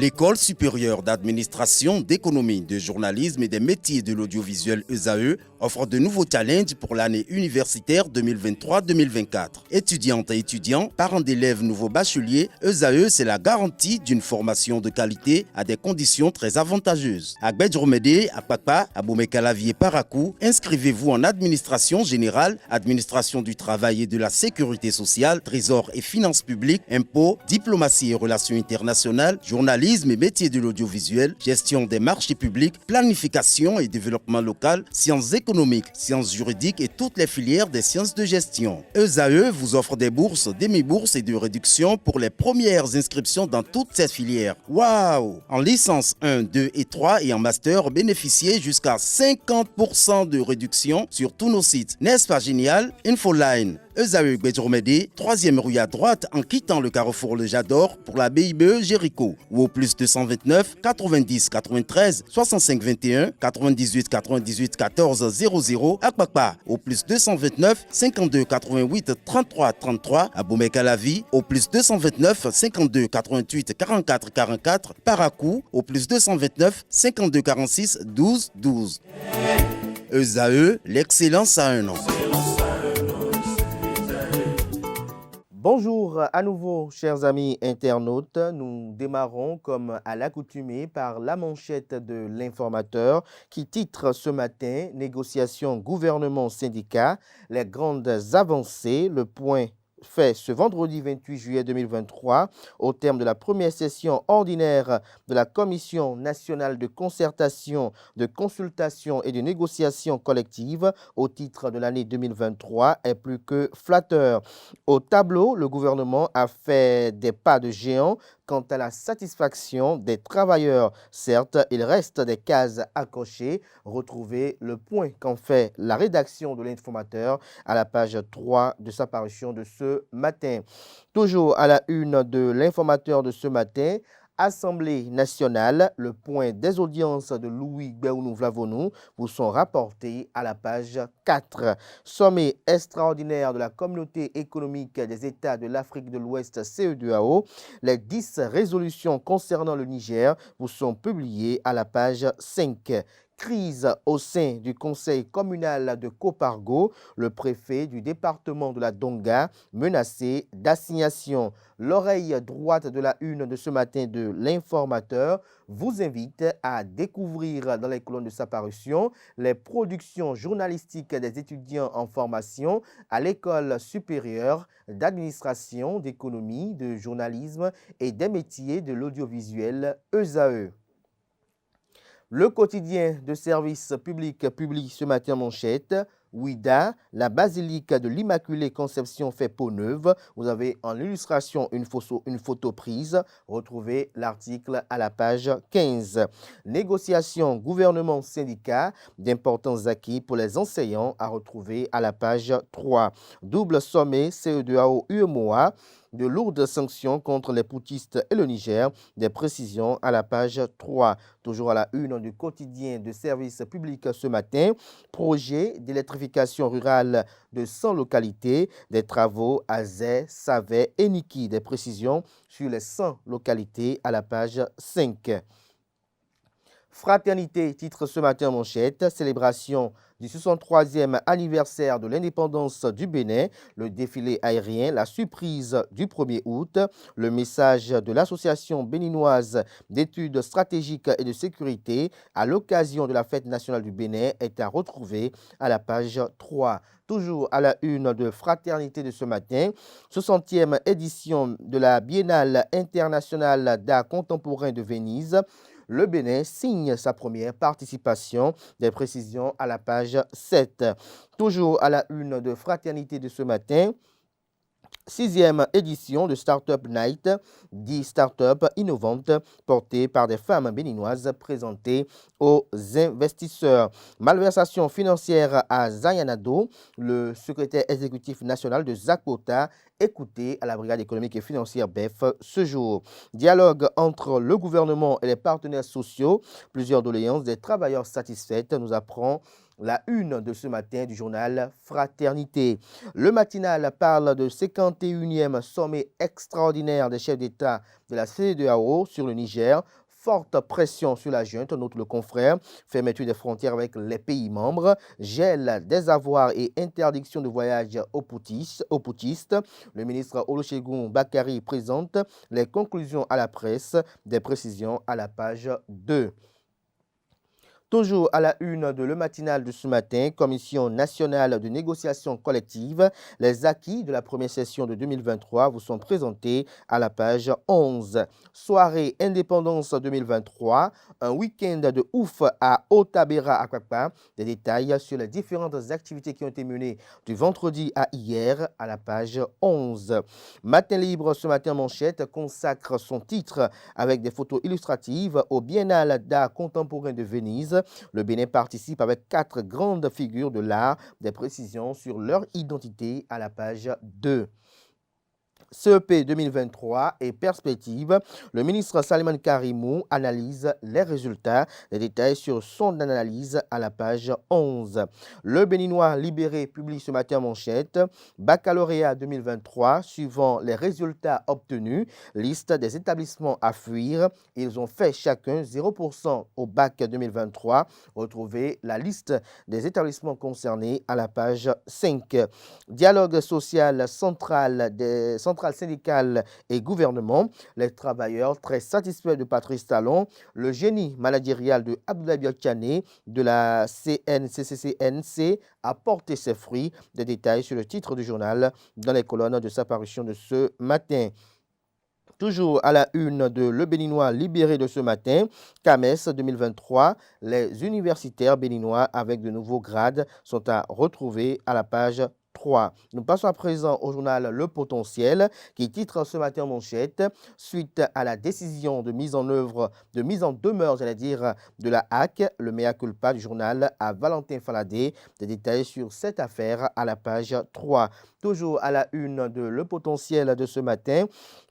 L'École supérieure d'administration, d'économie, de journalisme et des métiers de l'audiovisuel ESAE offre de nouveaux challenges pour l'année universitaire 2023-2024. Étudiantes et étudiants, parents d'élèves nouveaux bacheliers, ESAE, c'est la garantie d'une formation de qualité à des conditions très avantageuses. À Gbedjromede, à Papa, à Boumekalavi et Parakou, inscrivez-vous en administration générale, administration du travail et de la sécurité sociale, trésor et finances publiques, impôts, diplomatie et relations internationales, journalisme et métiers de l'audiovisuel, gestion des marchés publics, planification et développement local, sciences économiques, sciences juridiques et toutes les filières des sciences de gestion. ESAE vous offre des bourses, demi-bourses et de réductions pour les premières inscriptions dans toutes ces filières. Waouh! En licence 1, 2 et 3 et en master, bénéficiez jusqu'à 50% de réduction sur tous nos sites. N'est-ce pas génial? Infoline. ESAE Gbedjromede, 3e rue à droite en quittant le carrefour Le Jador pour la BIBE Jéricho ou au plus 229 90 93 65 21 98 98 14 00 à Kpakpa au plus 229 52 88 33 33 à Boumekalavi au plus 229 52 88 44 44 Parakou au plus 229 52 46 12 12. ESAE, l'excellence à un nom. Bonjour à nouveau, chers amis internautes. Nous démarrons comme à l'accoutumée par la manchette de l'informateur qui titre ce matin « Négociations gouvernement-syndicat, les grandes avancées, le point ». Fait ce vendredi 28 juillet 2023 au terme de la première session ordinaire de la Commission nationale de concertation, de consultation et de négociation collective au titre de l'année 2023 est plus que flatteur. Au tableau, le gouvernement a fait des pas de géant quant à la satisfaction des travailleurs. Certes, il reste des cases à cocher. Retrouvez le point qu'en fait la rédaction de l'informateur à la page 3 de sa parution de ce matin. Toujours à la une de l'informateur de ce matin, Assemblée nationale, le point des audiences de Louis Gbéounou-Vlavonou vous sont rapportés à la page 4. Sommet extraordinaire de la Communauté économique des États de l'Afrique de l'Ouest CEDEAO. Les 10 résolutions concernant le Niger vous sont publiées à la page 5. Crise au sein du conseil communal de Kopargo, le préfet du département de la Donga menacé d'assignation. L'oreille droite de la une de ce matin de l'informateur vous invite à découvrir dans les colonnes de sa parution les productions journalistiques des étudiants en formation à l'École supérieure d'administration, d'économie, de journalisme et des métiers de l'audiovisuel ESAE. Le quotidien de service public publie ce matin manchette. Ouida, la basilique de l'Immaculée Conception fait peau neuve. Vous avez en illustration une photo prise. Retrouvez l'article à la page 15. Négociation gouvernement-syndicat, d'importants acquis pour les enseignants à retrouver à la page 3. Double sommet CEDEAO-UEMOA. De lourdes sanctions contre les poutistes et le Niger, des précisions à la page 3. Toujours à la une du quotidien de service public ce matin, projet d'électrification rurale de 100 localités, des travaux à Zé, Savet et Niki, des précisions sur les 100 localités à la page 5. Fraternité, titre ce matin manchette, célébration du 63e anniversaire de l'indépendance du Bénin, le défilé aérien, la surprise du 1er août, le message de l'Association béninoise d'études stratégiques et de sécurité à l'occasion de la fête nationale du Bénin est à retrouver à la page 3. Toujours à la une de Fraternité de ce matin, 60e édition de la Biennale internationale d'art contemporain de Venise. Le Bénin signe sa première participation, des précisions à la page 7. Toujours à la une de Fraternité de ce matin, 6e édition de Startup Night, 10 startups innovantes portées par des femmes béninoises présentées aux investisseurs. Malversation financière à Zayanado, le secrétaire exécutif national de Zakota, écouté à la brigade économique et financière BEF ce jour. Dialogue entre le gouvernement et les partenaires sociaux, plusieurs doléances des travailleurs satisfaites, nous apprend la une de ce matin du journal Fraternité. Le matinal parle de 51e sommet extraordinaire des chefs d'État de la CEDEAO sur le Niger. Forte pression sur la junte, note le confrère, fermeture des frontières avec les pays membres, gel des avoirs et interdiction de voyage aux putschistes. Le ministre Olusegun Bakari présente les conclusions à la presse, des précisions à la page 2. Toujours à la une de Le Matinal de ce matin, Commission nationale de négociation collective, les acquis de la première session de 2023 vous sont présentés à la page 11. Soirée Indépendance 2023, un week-end de ouf à Otabera Akwakpa. Des détails sur les différentes activités qui ont été menées du vendredi à hier à la page 11. Matin Libre ce matin manchette consacre son titre avec des photos illustratives au Biennale d'art contemporain de Venise. Le Bénin participe avec 4 grandes figures de l'art, des précisions sur leur identité à la page 2. CEP 2023 et perspectives, le ministre Salman Karimou analyse les résultats. Les détails sur son analyse à la page 11. Le Béninois libéré publie ce matin manchette. Baccalauréat 2023, suivant les résultats obtenus, liste des établissements à fuir. Ils ont fait chacun 0% au bac 2023. Retrouvez la liste des établissements concernés à la page 5. Dialogue social central syndicale et gouvernement. Les travailleurs très satisfaits de Patrice Talon. Le génie managérial de Abdoulaye Biokane de la CNCCNC a porté ses fruits. Des détails sur le titre du journal dans les colonnes de sa parution de ce matin. Toujours à la une de Le Béninois libéré de ce matin, CAMES 2023, les universitaires béninois avec de nouveaux grades sont à retrouver à la page 3. Nous passons à présent au journal Le Potentiel qui titre ce matin en manchette suite à la décision de mise en demeure, de la HAC, le mea culpa du journal à Valentin Faladé. Des détails sur cette affaire à la page 3. Toujours à la une de Le Potentiel de ce matin,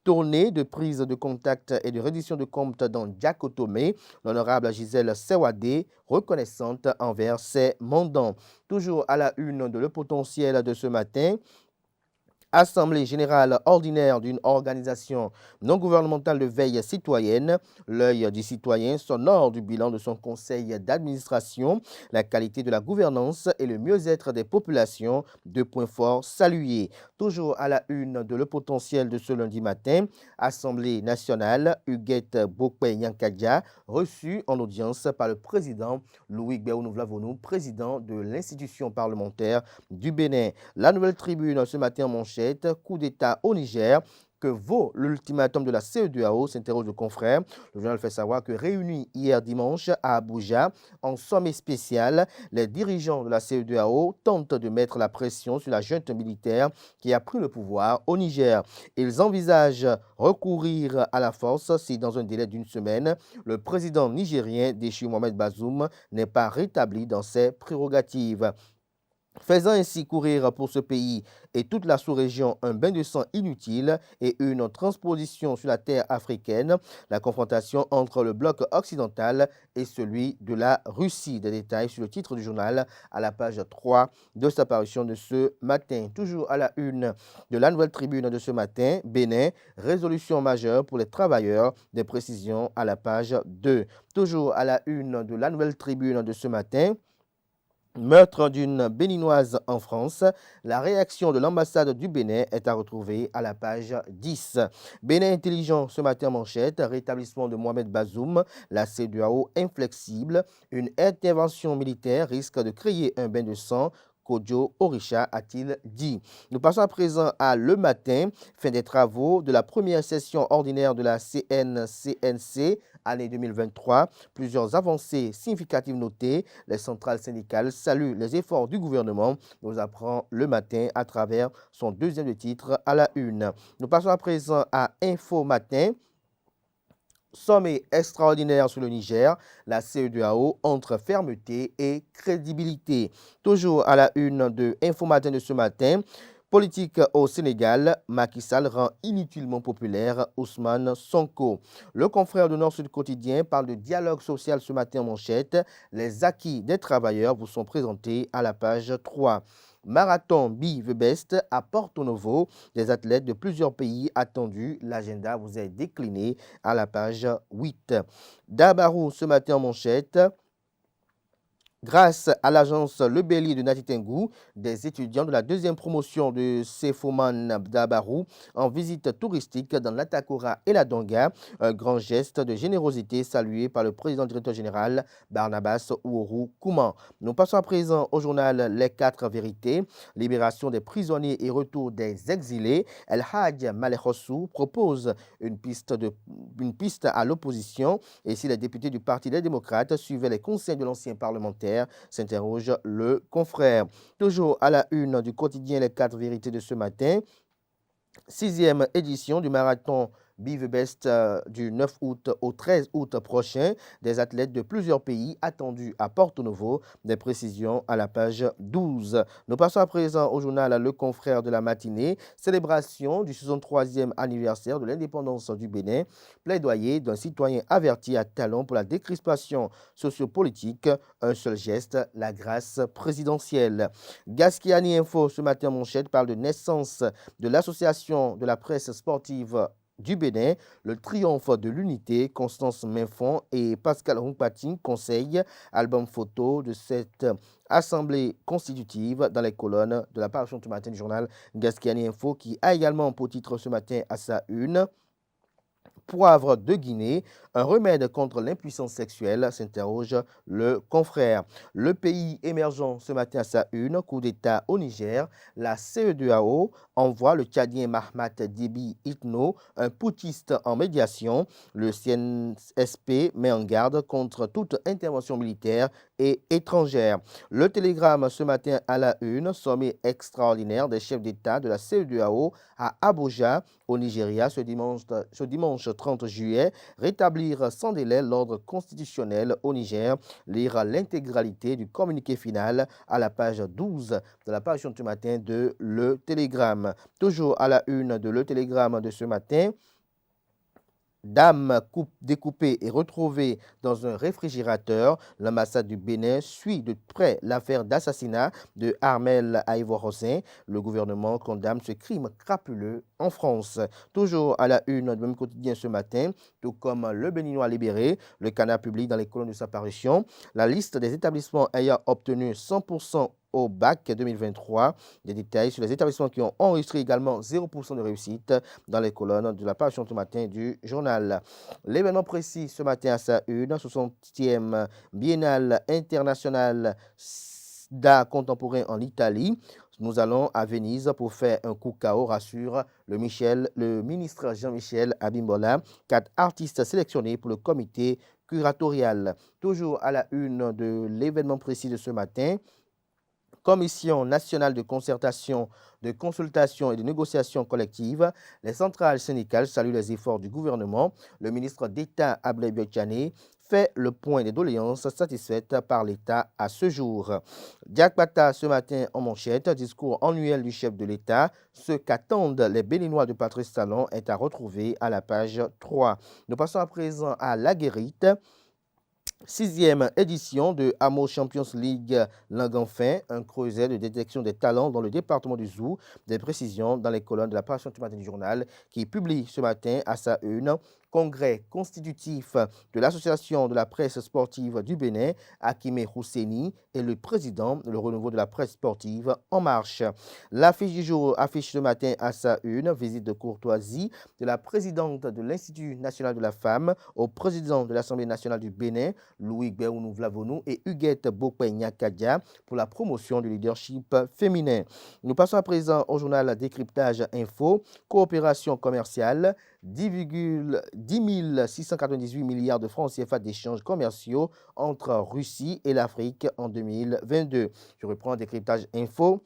tournée de prise de contact et de reddition de compte dans Diakotomé, l'honorable Gisèle Sewade, reconnaissante envers ses mandants. Toujours à la une de Le Potentiel de ce matin, Assemblée générale ordinaire d'une organisation non gouvernementale de veille citoyenne. L'œil du citoyen sonore du bilan de son conseil d'administration, la qualité de la gouvernance et le mieux-être des populations. 2 points forts salués. Toujours à la une de Le Potentiel de ce lundi matin, Assemblée nationale, Huguette Bokwe-Nyankadja, reçue en audience par le président Louis Gbéou-Nouvlavonou, président de l'institution parlementaire du Bénin. La Nouvelle Tribune ce matin en manchette. Coup d'État au Niger. Que vaut l'ultimatum de la CEDEAO, s'interroge le confrère. Le journal fait savoir que réunis hier dimanche à Abuja, en sommet spécial, les dirigeants de la CEDEAO tentent de mettre la pression sur la junte militaire qui a pris le pouvoir au Niger. Ils envisagent recourir à la force si, dans un délai d'une semaine, le président nigérien déchu Mohamed Bazoum n'est pas rétabli dans ses prérogatives. Faisant ainsi courir pour ce pays et toute la sous-région un bain de sang inutile et une transposition sur la terre africaine, la confrontation entre le bloc occidental et celui de la Russie. Des détails sur le titre du journal à la page 3 de sa parution de ce matin. Toujours à la une de la Nouvelle Tribune de ce matin, Bénin, résolution majeure pour les travailleurs, des précisions à la page 2. Toujours à la une de la Nouvelle Tribune de ce matin, meurtre d'une Béninoise en France. La réaction de l'ambassade du Bénin est à retrouver à la page 10. Bénin intelligent ce matin manchette. Rétablissement de Mohamed Bazoum. La CEDEAO inflexible. Une intervention militaire risque de créer un bain de sang. Kodjo Orisha a-t-il dit. Nous passons à présent à Le Matin, fin des travaux de la première session ordinaire de la CNCNC, année 2023. Plusieurs avancées significatives notées. Les centrales syndicales saluent les efforts du gouvernement, nous apprend Le Matin à travers son deuxième titre à la une. Nous passons à présent à Info Matin. Sommet extraordinaire sur le Niger, la CEDEAO entre fermeté et crédibilité. Toujours à la une de Info Matin de ce matin, Politique au Sénégal, Macky Sall rend inutilement populaire Ousmane Sonko. Le confrère de Nord-Sud Quotidien parle de dialogue social ce matin en manchette. Les acquis des travailleurs vous sont présentés à la page 3. Marathon Be the Best à Porto Novo. Des athlètes de plusieurs pays attendus. L'agenda vous est décliné à la page 8. Dabarou ce matin en manchette. Grâce à l'agence Le Bélier de Nati Tengu, des étudiants de la deuxième promotion de Sefoman Dabarou en visite touristique dans l'Atakora et la Donga, un grand geste de générosité salué par le président directeur général Barnabas Ouourou Kouman. Nous passons à présent au journal Les 4 vérités, libération des prisonniers et retour des exilés. El Hadj Malekhossou propose une piste à l'opposition et si les députés du Parti des démocrates suivaient les conseils de l'ancien parlementaire, s'interroge le confrère. Toujours à la une du quotidien Les 4 vérités de ce matin, 6e édition du marathon Be the Best du 9 août au 13 août prochain. Des athlètes de plusieurs pays attendus à Porto Novo. Des précisions à la page 12. Nous passons à présent au journal Le Confrère de la matinée. Célébration du 63e anniversaire de l'indépendance du Bénin. Plaidoyer d'un citoyen averti à talent pour la décrispation sociopolitique. Un seul geste, la grâce présidentielle. Gaskiani Info ce matin manchette parle de naissance de l'association de la presse sportive du Bénin, le triomphe de l'unité. Constance Minfon et Pascal Hunkpating conseillent album photo de cette assemblée constitutive dans les colonnes de la parution ce matin du journal Gaskiani Info qui a également pour titre ce matin à sa une Poivre de Guinée, un remède contre l'impuissance sexuelle, s'interroge le confrère. Le pays émergent ce matin à sa une, coup d'État au Niger. La CEDEAO envoie le Tchadien Mahamat Déby Itno, un putschiste en médiation. Le CNSP met en garde contre toute intervention militaire et étrangère. Le Télégramme ce matin à la une, sommet extraordinaire des chefs d'État de la CEDEAO à Abuja, au Nigeria, ce dimanche 30 juillet, rétablir sans délai l'ordre constitutionnel au Niger, lire l'intégralité du communiqué final à la page 12 de la page ce matin de Le Télégramme. Toujours à la une de Le Télégramme de ce matin, dame découpée et retrouvée dans un réfrigérateur. L'ambassade du Bénin suit de près l'affaire d'assassinat de Armel Aïvo-Hossein. Le gouvernement condamne ce crime crapuleux en France. Toujours à la une du même quotidien ce matin, tout comme le Béninois libéré, le Canard publie dans les colonnes de sa parution la liste des établissements ayant obtenu 100% au bac 2023. Des détails sur les établissements qui ont enregistré également 0% de réussite dans les colonnes de la page ce matin du journal. L'événement précis ce matin à sa une, 60e Biennale internationale d'art contemporain en Italie. Nous allons à Venise pour faire un coup KO, rassure le ministre Jean-Michel Abimbola. 4 artistes sélectionnés pour le comité curatorial. Toujours à la une de l'événement précis de ce matin, Commission nationale de concertation, de consultation et de négociation collective. Les centrales syndicales saluent les efforts du gouvernement. Le ministre d'État Ablay Biotchane fait le point des doléances satisfaites par l'État à ce jour. Diak Bata ce matin en manchette, discours annuel du chef de l'État. Ce qu'attendent les Béninois de Patrice Talon est à retrouver à la page 3. Nous passons à présent à La Guérite. 6e édition de Amo Champions League Langenfin, un creuset de détection des talents dans le département du Zou. Des précisions dans les colonnes de la page ce matin du journal qui publie ce matin à sa une congrès constitutif de l'Association de la presse sportive du Bénin, Akime Housseni, est le président de le renouveau de la presse sportive En Marche. L'affiche du jour affiche ce matin à sa une, visite de courtoisie de la présidente de l'Institut national de la femme au président de l'Assemblée nationale du Bénin, Louis Béounou Vlavonou, et Huguette Bokpe Kadia pour la promotion du leadership féminin. Nous passons à présent au journal Décryptage Info, coopération commerciale, 10 698 milliards de francs CFA d'échanges commerciaux entre Russie et l'Afrique en 2022. Je reprends Décryptage Info.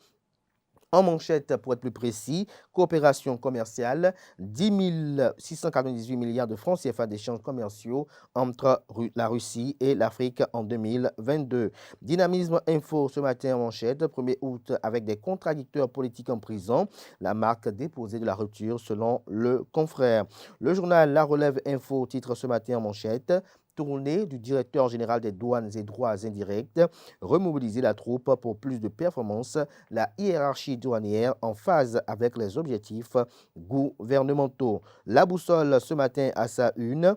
En manchette, pour être plus précis, coopération commerciale, 10 698 milliards de francs CFA d'échanges commerciaux entre la Russie et l'Afrique en 2022. Dynamisme info ce matin en manchette, 1er août, avec des contradicteurs politiques en prison. La marque déposée de la rupture selon le confrère. Le journal La Relève Info titre ce matin en manchette. Tournée du directeur général des douanes et droits indirects, remobiliser la troupe pour plus de performances, la hiérarchie douanière en phase avec les objectifs gouvernementaux. La boussole ce matin à sa une.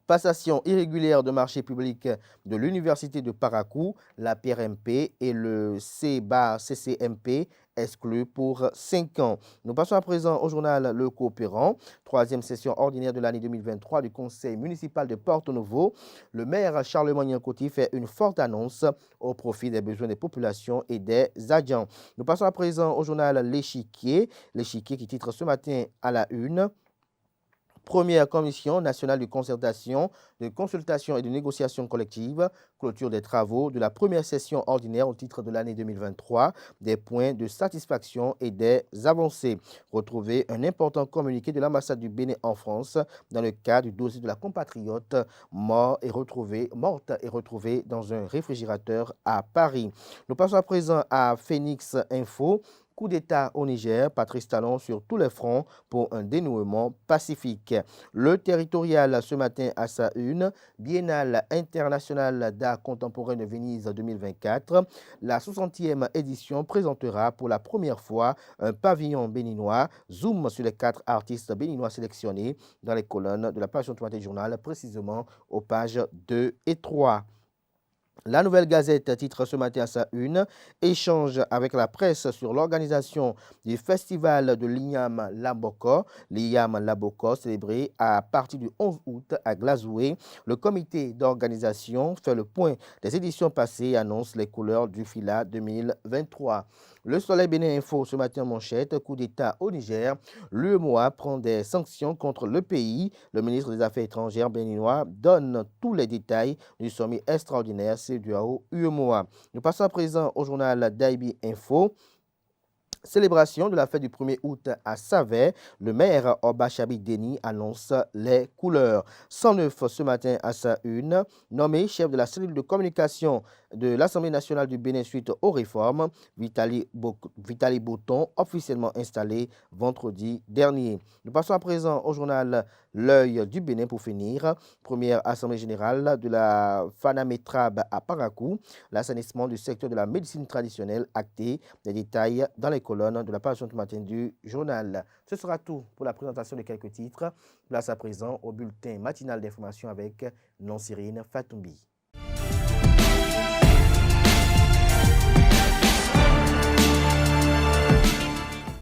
Passation irrégulière de marché public de l'Université de Paracou, la PRMP et le CCMP exclus pour 5 ans. Nous passons à présent au journal Le Coopérant, troisième session ordinaire de l'année 2023 du Conseil municipal de Porto-Novo. Le maire Charlemagne Coty fait une forte annonce au profit des besoins des populations et des agents. Nous passons à présent au journal L'Échiquier qui titre ce matin à la une. Première commission nationale de concertation, de consultation et de négociation collective, clôture des travaux de la première session ordinaire au titre de l'année 2023, des points de satisfaction et des avancées. Retrouvez un important communiqué de l'ambassade du Bénin en France dans le cadre du dossier de la compatriote morte et retrouvée dans un réfrigérateur à Paris. Nous passons à présent à Phoenix Info. Coup d'État au Niger, Patrice Talon sur tous les fronts pour un dénouement pacifique. Le territorial ce matin à sa une, Biennale internationale d'art contemporain de Venise 2024. La 60e édition présentera pour la première fois un pavillon béninois. Zoom sur les 4 artistes béninois sélectionnés dans les colonnes de la page 3 du journal, précisément aux pages 2 et 3. La Nouvelle Gazette titre ce matin à sa une, échange avec la presse sur l'organisation du festival de l'IAM Laboko, célébré à partir du 11 août à Glazoué. Le comité d'organisation fait le point des éditions passées et annonce les couleurs du FILA 2023. Le Soleil Bénin Info ce matin en manchette, coup d'État au Niger. L'UEMOA prend des sanctions contre le pays. Le ministre des Affaires étrangères béninois donne tous les détails du sommet extraordinaire CEDEAO-UEMOA. Nous passons à présent au journal Daibi Info. Célébration de la fête du 1er août à Savet, le maire Obachabi Deni annonce les couleurs. 109 ce matin à sa une, nommé chef de la cellule de communication de l'Assemblée nationale du Bénin suite aux réformes, Vitali Bouton, officiellement installé vendredi dernier. Nous passons à présent au journal L'Œil du Bénin pour finir. Première assemblée générale de la Fanametrab à Paracou, l'assainissement du secteur de la médecine traditionnelle acté. Des détails dans les colonnes de la page ce matin du journal. Ce sera tout pour la présentation de quelques titres. Place à présent au bulletin matinal d'information avec Nonsirine Fatoumbi.